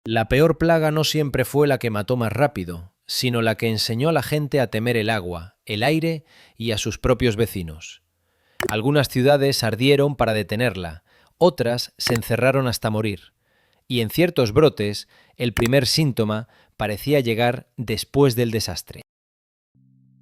La peor plaga no siempre fue la que mató más rápido, sino la que enseñó a la gente a temer el agua, el aire y a sus propios vecinos. Algunas ciudades ardieron para detenerla, otras se encerraron hasta morir, y en ciertos brotes el primer síntoma parecía llegar después del desastre.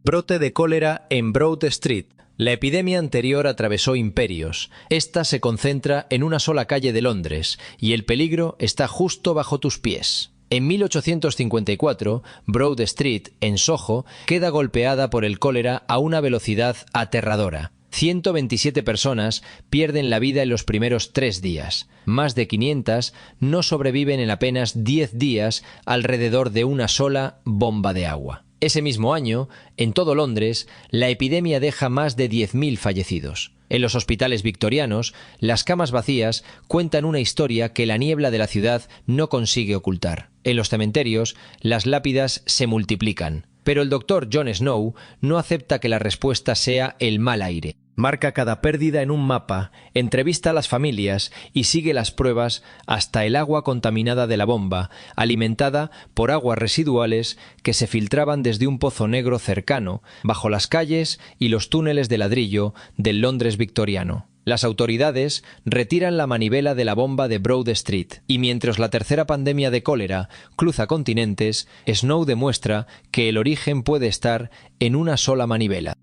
Brote de cólera en Broad Street. La epidemia anterior atravesó imperios. Esta se concentra en una sola calle de Londres y el peligro está justo bajo tus pies. En 1854, Broad Street, en Soho, queda golpeada por el cólera a una velocidad aterradora. 127 personas pierden la vida en los primeros 3 días. Más de 500 no sobreviven en apenas 10 días alrededor de una sola bomba de agua. Ese mismo año, en todo Londres, la epidemia deja más de 10.000 fallecidos. En los hospitales victorianos, las camas vacías cuentan una historia que la niebla de la ciudad no consigue ocultar. En los cementerios, las lápidas se multiplican. Pero el doctor John Snow no acepta que la respuesta sea el mal aire. Marca cada pérdida en un mapa, entrevista a las familias y sigue las pruebas hasta el agua contaminada de la bomba, alimentada por aguas residuales que se filtraban desde un pozo negro cercano, bajo las calles y los túneles de ladrillo del Londres victoriano. Las autoridades retiran la manivela de la bomba de Broad Street y mientras la tercera pandemia de cólera cruza continentes, Snow demuestra que el origen puede estar en una sola manivela.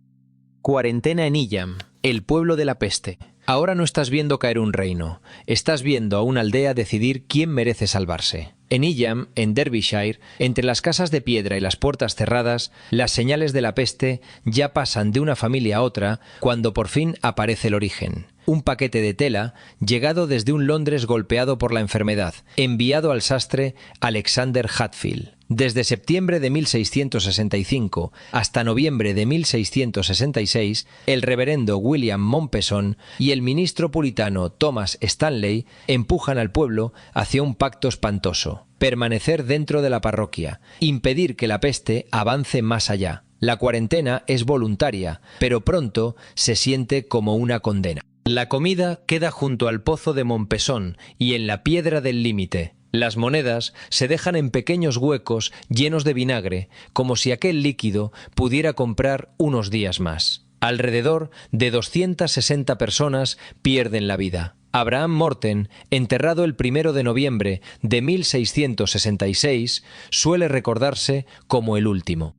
Cuarentena en Iyam, el pueblo de la peste. Ahora no estás viendo caer un reino, estás viendo a una aldea decidir quién merece salvarse. En Iyam, en Derbyshire, entre las casas de piedra y las puertas cerradas, las señales de la peste ya pasan de una familia a otra cuando por fin aparece el origen. Un paquete de tela llegado desde un Londres golpeado por la enfermedad, enviado al sastre Alexander Hatfield. Desde septiembre de 1665 hasta noviembre de 1666, el reverendo William Mompesson y el ministro puritano Thomas Stanley empujan al pueblo hacia un pacto espantoso: permanecer dentro de la parroquia, impedir que la peste avance más allá. La cuarentena es voluntaria, pero pronto se siente como una condena. La comida queda junto al pozo de Mompesson y en la piedra del límite. Las monedas se dejan en pequeños huecos llenos de vinagre, como si aquel líquido pudiera comprar unos días más. Alrededor de 260 personas pierden la vida. Abraham Morten, enterrado el 1 de noviembre de 1666, suele recordarse como el último.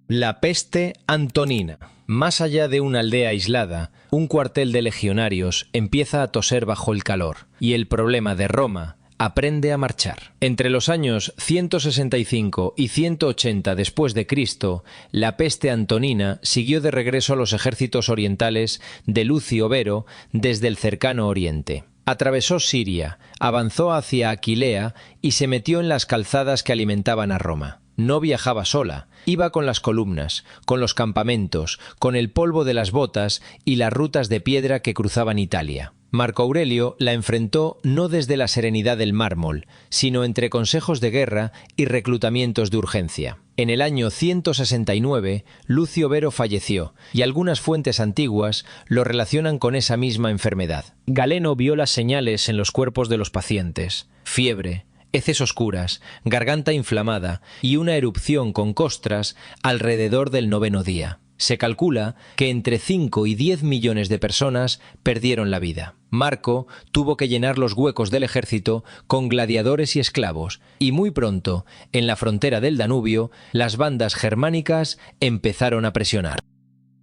La peste antonina. Más allá de una aldea aislada, un cuartel de legionarios empieza a toser bajo el calor, y el problema de Roma aprende a marchar. Entre los años 165 y 180 después de Cristo, la peste antonina siguió de regreso a los ejércitos orientales de Lucio Vero desde el cercano Oriente. Atravesó Siria, avanzó hacia Aquilea y se metió en las calzadas que alimentaban a Roma. No viajaba sola, iba con las columnas, con los campamentos, con el polvo de las botas y las rutas de piedra que cruzaban Italia. Marco Aurelio la enfrentó no desde la serenidad del mármol, sino entre consejos de guerra y reclutamientos de urgencia. En el año 169, Lucio Vero falleció, y algunas fuentes antiguas lo relacionan con esa misma enfermedad. Galeno vio las señales en los cuerpos de los pacientes: fiebre, heces oscuras, garganta inflamada y una erupción con costras alrededor del 9º día. Se calcula que entre 5 y 10 millones de personas perdieron la vida. Marco tuvo que llenar los huecos del ejército con gladiadores y esclavos, y muy pronto, en la frontera del Danubio, las bandas germánicas empezaron a presionar.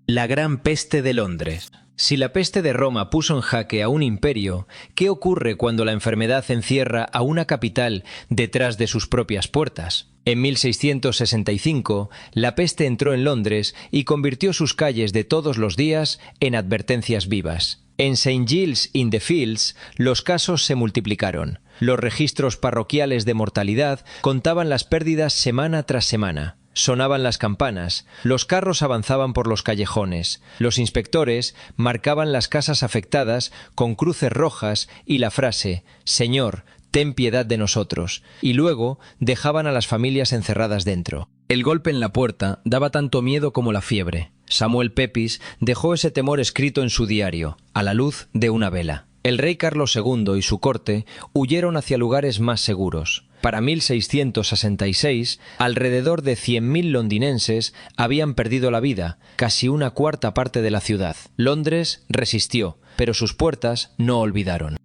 La Gran Peste de Londres. Si la peste de Roma puso en jaque a un imperio, ¿qué ocurre cuando la enfermedad encierra a una capital detrás de sus propias puertas? En 1665, la peste entró en Londres y convirtió sus calles de todos los días en advertencias vivas. En St. Giles in the Fields, los casos se multiplicaron. Los registros parroquiales de mortalidad contaban las pérdidas semana tras semana. Sonaban las campanas, los carros avanzaban por los callejones, los inspectores marcaban las casas afectadas con cruces rojas y la frase «Señor, ten piedad de nosotros», y luego dejaban a las familias encerradas dentro. El golpe en la puerta daba tanto miedo como la fiebre. Samuel Pepys dejó ese temor escrito en su diario, a la luz de una vela. El rey Carlos II y su corte huyeron hacia lugares más seguros. Para 1666, alrededor de 100.000 londinenses habían perdido la vida, casi una cuarta parte de la ciudad. Londres resistió, pero sus puertas no olvidaron.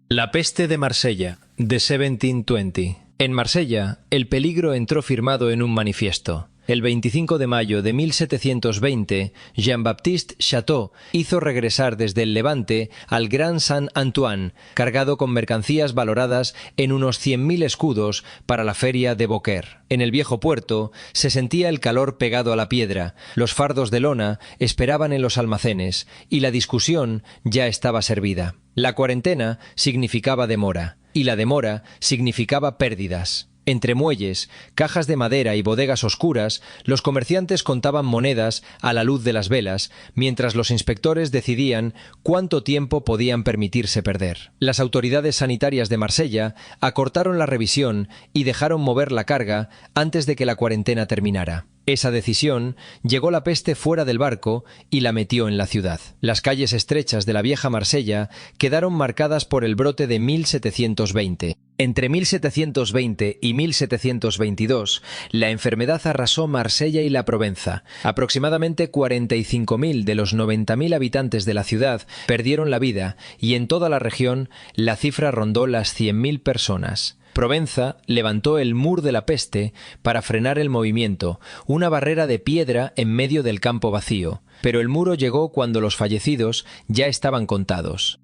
La peste de Marsella, de 1720. En Marsella, el peligro entró firmado en un manifiesto. El 25 de mayo de 1720, Jean-Baptiste Chateau hizo regresar desde el Levante al Gran Saint-Antoine, cargado con mercancías valoradas en unos 100.000 escudos para la feria de Beaucaire. En el viejo puerto se sentía el calor pegado a la piedra, los fardos de lona esperaban en los almacenes y la discusión ya estaba servida. La cuarentena significaba demora y la demora significaba pérdidas. Entre muelles, cajas de madera y bodegas oscuras, los comerciantes contaban monedas a la luz de las velas, mientras los inspectores decidían cuánto tiempo podían permitirse perder. Las autoridades sanitarias de Marsella acortaron la revisión y dejaron mover la carga antes de que la cuarentena terminara. Esa decisión llegó la peste fuera del barco y la metió en la ciudad. Las calles estrechas de la vieja Marsella quedaron marcadas por el brote de 1720. Entre 1720 y 1722, la enfermedad arrasó Marsella y la Provenza. Aproximadamente 45.000 de los 90.000 habitantes de la ciudad perdieron la vida y en toda la región la cifra rondó las 100.000 personas. Provenza levantó el mur de la peste para frenar el movimiento, una barrera de piedra en medio del campo vacío, pero el muro llegó cuando los fallecidos ya estaban contados.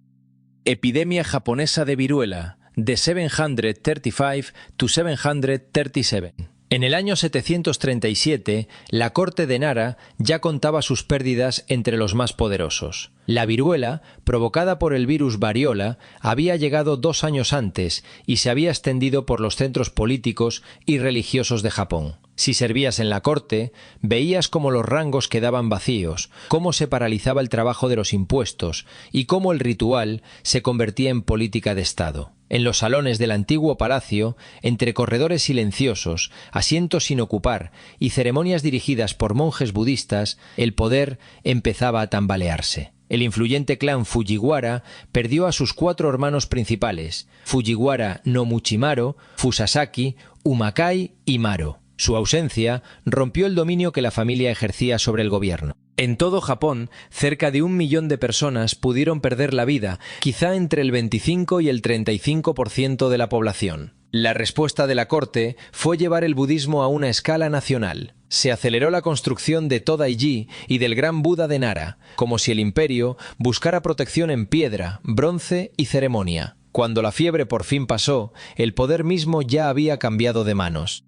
Epidemia japonesa de viruela, de 735 to 737. En el año 737, la corte de Nara ya contaba sus pérdidas entre los más poderosos. La viruela, provocada por el virus variola, había llegado 2 años antes y se había extendido por los centros políticos y religiosos de Japón. Si servías en la corte, veías cómo los rangos quedaban vacíos, cómo se paralizaba el trabajo de los impuestos y cómo el ritual se convertía en política de Estado. En los salones del antiguo palacio, entre corredores silenciosos, asientos sin ocupar y ceremonias dirigidas por monjes budistas, el poder empezaba a tambalearse. El influyente clan Fujiwara perdió a sus 4 hermanos principales, Fujiwara no Muchimaro, Fusasaki, Umakai y Maro. Su ausencia rompió el dominio que la familia ejercía sobre el gobierno. En todo Japón, cerca de 1 millón de personas pudieron perder la vida, quizá entre el 25 y el 35% de la población. La respuesta de la corte fue llevar el budismo a una escala nacional. Se aceleró la construcción de Todaiji y del Gran Buda de Nara, como si el imperio buscara protección en piedra, bronce y ceremonia. Cuando la fiebre por fin pasó, el poder mismo ya había cambiado de manos.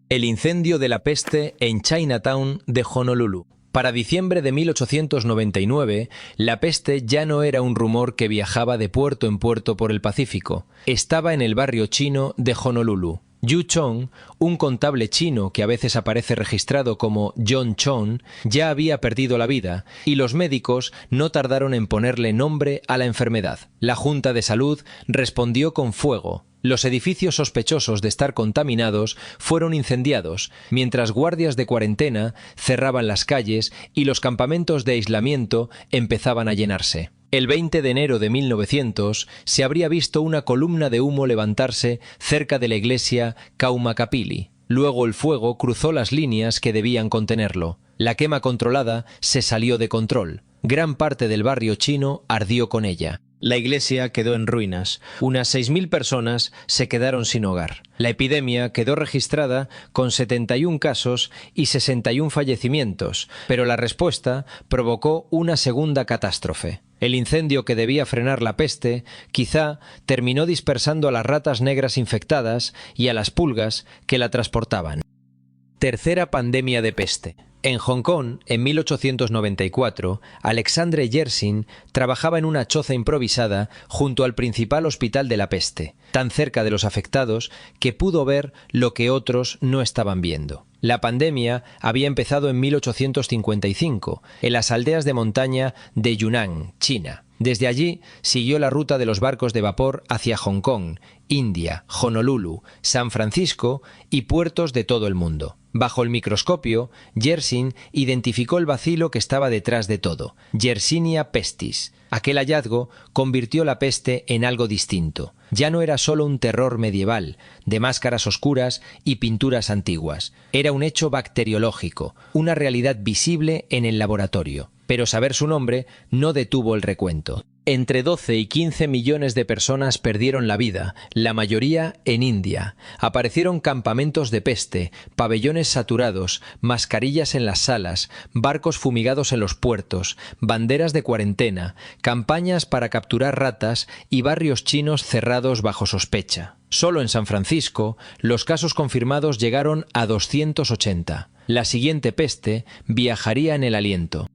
El incendio de la peste en Chinatown de Honolulu. Para diciembre de 1899, la peste ya no era un rumor que viajaba de puerto en puerto por el Pacífico. Estaba en el barrio chino de Honolulu. Yu Chong, un contable chino que a veces aparece registrado como John Chong, ya había perdido la vida y los médicos no tardaron en ponerle nombre a la enfermedad. La Junta de Salud respondió con fuego. Los edificios sospechosos de estar contaminados fueron incendiados, mientras guardias de cuarentena cerraban las calles y los campamentos de aislamiento empezaban a llenarse. El 20 de enero de 1900 se habría visto una columna de humo levantarse cerca de la iglesia Kaumakapili. Luego el fuego cruzó las líneas que debían contenerlo. La quema controlada se salió de control. Gran parte del barrio chino ardió con ella. La iglesia quedó en ruinas. Unas 6.000 personas se quedaron sin hogar. La epidemia quedó registrada con 71 casos y 61 fallecimientos, pero la respuesta provocó una segunda catástrofe. El incendio que debía frenar la peste quizá terminó dispersando a las ratas negras infectadas y a las pulgas que la transportaban. Tercera pandemia de peste. En Hong Kong, en 1894, Alexandre Yersin trabajaba en una choza improvisada junto al principal hospital de la peste, tan cerca de los afectados que pudo ver lo que otros no estaban viendo. La pandemia había empezado en 1855, en las aldeas de montaña de Yunnan, China. Desde allí siguió la ruta de los barcos de vapor hacia Hong Kong, India, Honolulu, San Francisco y puertos de todo el mundo. Bajo el microscopio, Yersin identificó el bacilo que estaba detrás de todo, Yersinia pestis. Aquel hallazgo convirtió la peste en algo distinto. Ya no era solo un terror medieval, de máscaras oscuras y pinturas antiguas. Era un hecho bacteriológico, una realidad visible en el laboratorio. Pero saber su nombre no detuvo el recuento. Entre 12 y 15 millones de personas perdieron la vida, la mayoría en India. Aparecieron campamentos de peste, pabellones saturados, mascarillas en las salas, barcos fumigados en los puertos, banderas de cuarentena, campañas para capturar ratas y barrios chinos cerrados bajo sospecha. Solo en San Francisco, los casos confirmados llegaron a 280. La siguiente peste viajaría en el aliento.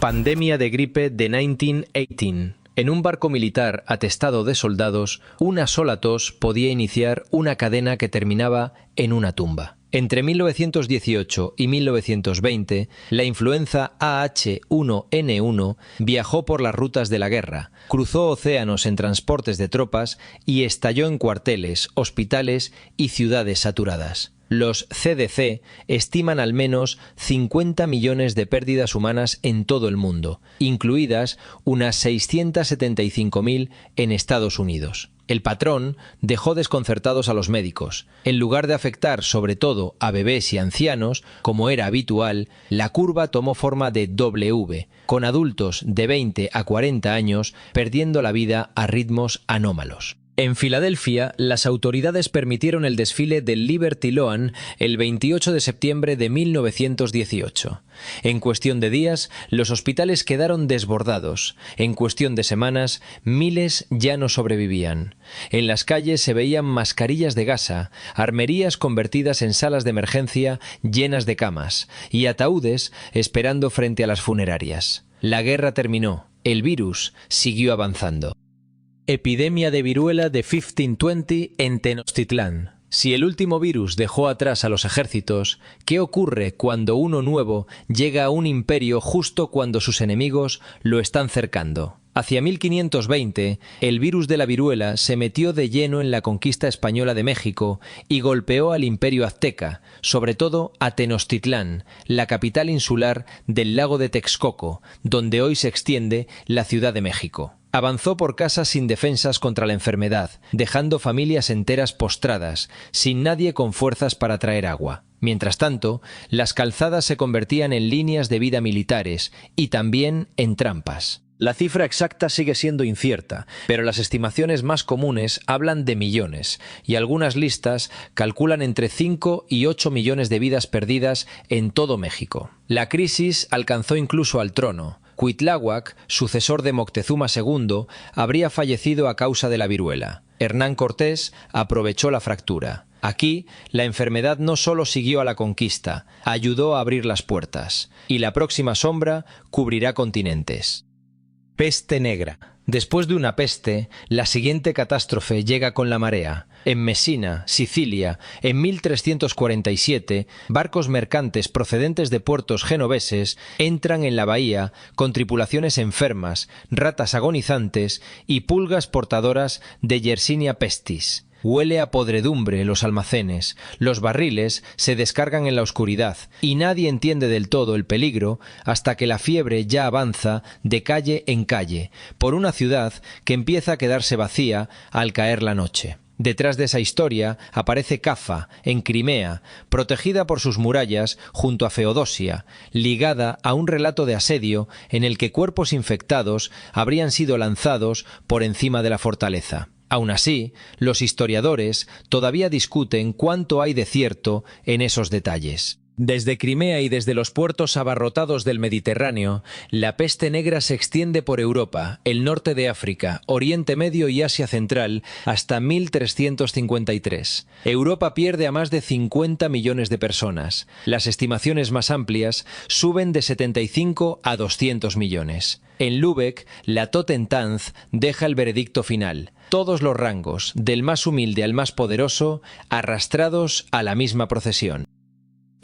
Pandemia de gripe de 1918. En un barco militar atestado de soldados, una sola tos podía iniciar una cadena que terminaba en una tumba. Entre 1918 y 1920, la influenza AH1N1 viajó por las rutas de la guerra, cruzó océanos en transportes de tropas y estalló en cuarteles, hospitales y ciudades saturadas. Los CDC estiman al menos 50 millones de pérdidas humanas en todo el mundo, incluidas unas 675.000 en Estados Unidos. El patrón dejó desconcertados a los médicos. En lugar de afectar sobre todo a bebés y ancianos, como era habitual, la curva tomó forma de W, con adultos de 20 a 40 años perdiendo la vida a ritmos anómalos. En Filadelfia, las autoridades permitieron el desfile del Liberty Loan el 28 de septiembre de 1918. En cuestión de días, los hospitales quedaron desbordados. En cuestión de semanas, miles ya no sobrevivían. En las calles se veían mascarillas de gasa, armerías convertidas en salas de emergencia llenas de camas y ataúdes esperando frente a las funerarias. La guerra terminó. El virus siguió avanzando. Epidemia de viruela de 1520 en Tenochtitlán. Si el último virus dejó atrás a los ejércitos, ¿qué ocurre cuando uno nuevo llega a un imperio justo cuando sus enemigos lo están cercando? Hacia 1520, el virus de la viruela se metió de lleno en la conquista española de México y golpeó al imperio azteca, sobre todo a Tenochtitlán, la capital insular del lago de Texcoco, donde hoy se extiende la Ciudad de México. Avanzó por casas sin defensas contra la enfermedad, dejando familias enteras postradas, sin nadie con fuerzas para traer agua. Mientras tanto, las calzadas se convertían en líneas de vida militares y también en trampas. La cifra exacta sigue siendo incierta, pero las estimaciones más comunes hablan de millones, y algunas listas calculan entre 5 y 8 millones de vidas perdidas en todo México. La crisis alcanzó incluso al trono. Cuitláhuac, sucesor de Moctezuma II, habría fallecido a causa de la viruela. Hernán Cortés aprovechó la fractura. Aquí, la enfermedad no solo siguió a la conquista, ayudó a abrir las puertas, y la próxima sombra cubrirá continentes. Peste negra. Después de una peste, la siguiente catástrofe llega con la marea. En Mesina, Sicilia, en 1347, barcos mercantes procedentes de puertos genoveses entran en la bahía con tripulaciones enfermas, ratas agonizantes y pulgas portadoras de Yersinia pestis. Huele a podredumbre los almacenes, los barriles se descargan en la oscuridad y nadie entiende del todo el peligro hasta que la fiebre ya avanza de calle en calle, por una ciudad que empieza a quedarse vacía al caer la noche. Detrás de esa historia aparece Cafa, en Crimea, protegida por sus murallas junto a Feodosia, ligada a un relato de asedio en el que cuerpos infectados habrían sido lanzados por encima de la fortaleza. Aun así, los historiadores todavía discuten cuánto hay de cierto en esos detalles. Desde Crimea y desde los puertos abarrotados del Mediterráneo, la peste negra se extiende por Europa, el norte de África, Oriente Medio y Asia Central hasta 1353. Europa pierde a más de 50 millones de personas. Las estimaciones más amplias suben de 75 a 200 millones. En Lübeck, la Totentanz deja el veredicto final. Todos los rangos, del más humilde al más poderoso, arrastrados a la misma procesión.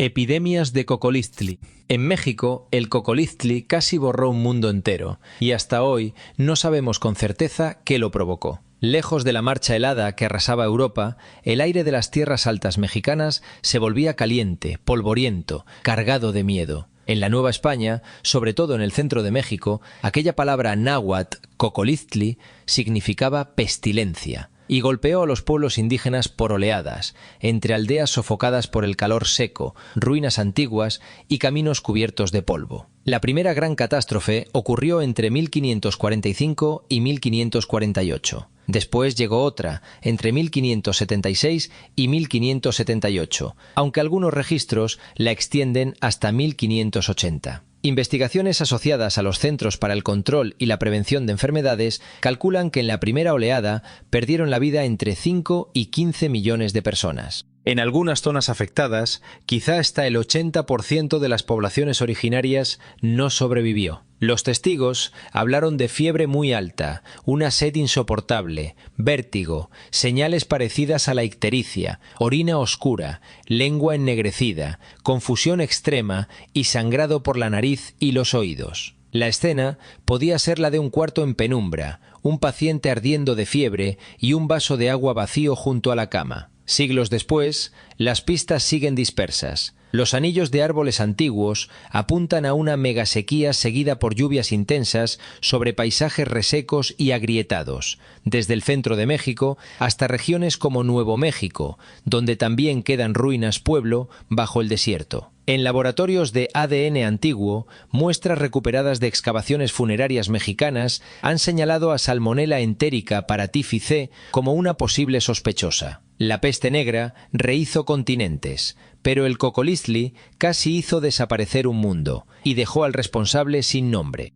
Epidemias de cocoliztli. En México, el cocoliztli casi borró un mundo entero, y hasta hoy no sabemos con certeza qué lo provocó. Lejos de la marcha helada que arrasaba Europa, el aire de las tierras altas mexicanas se volvía caliente, polvoriento, cargado de miedo. En la Nueva España, sobre todo en el centro de México, aquella palabra náhuatl, cocoliztli, significaba pestilencia, y golpeó a los pueblos indígenas por oleadas, entre aldeas sofocadas por el calor seco, ruinas antiguas y caminos cubiertos de polvo. La primera gran catástrofe ocurrió entre 1545 y 1548. Después llegó otra, entre 1576 y 1578, aunque algunos registros la extienden hasta 1580. Investigaciones asociadas a los Centros para el Control y la Prevención de Enfermedades calculan que en la primera oleada perdieron la vida entre 5 y 15 millones de personas. En algunas zonas afectadas, quizá hasta el 80% de las poblaciones originarias no sobrevivió. Los testigos hablaron de fiebre muy alta, una sed insoportable, vértigo, señales parecidas a la ictericia, orina oscura, lengua ennegrecida, confusión extrema y sangrado por la nariz y los oídos. La escena podía ser la de un cuarto en penumbra, un paciente ardiendo de fiebre y un vaso de agua vacío junto a la cama. Siglos después, las pistas siguen dispersas. Los anillos de árboles antiguos apuntan a una megasequía seguida por lluvias intensas sobre paisajes resecos y agrietados, desde el centro de México hasta regiones como Nuevo México, donde también quedan ruinas pueblo bajo el desierto. En laboratorios de ADN antiguo, muestras recuperadas de excavaciones funerarias mexicanas han señalado a Salmonella entérica paratyphi C como una posible sospechosa. La peste negra rehizo continentes, pero el cocoliztli casi hizo desaparecer un mundo y dejó al responsable sin nombre.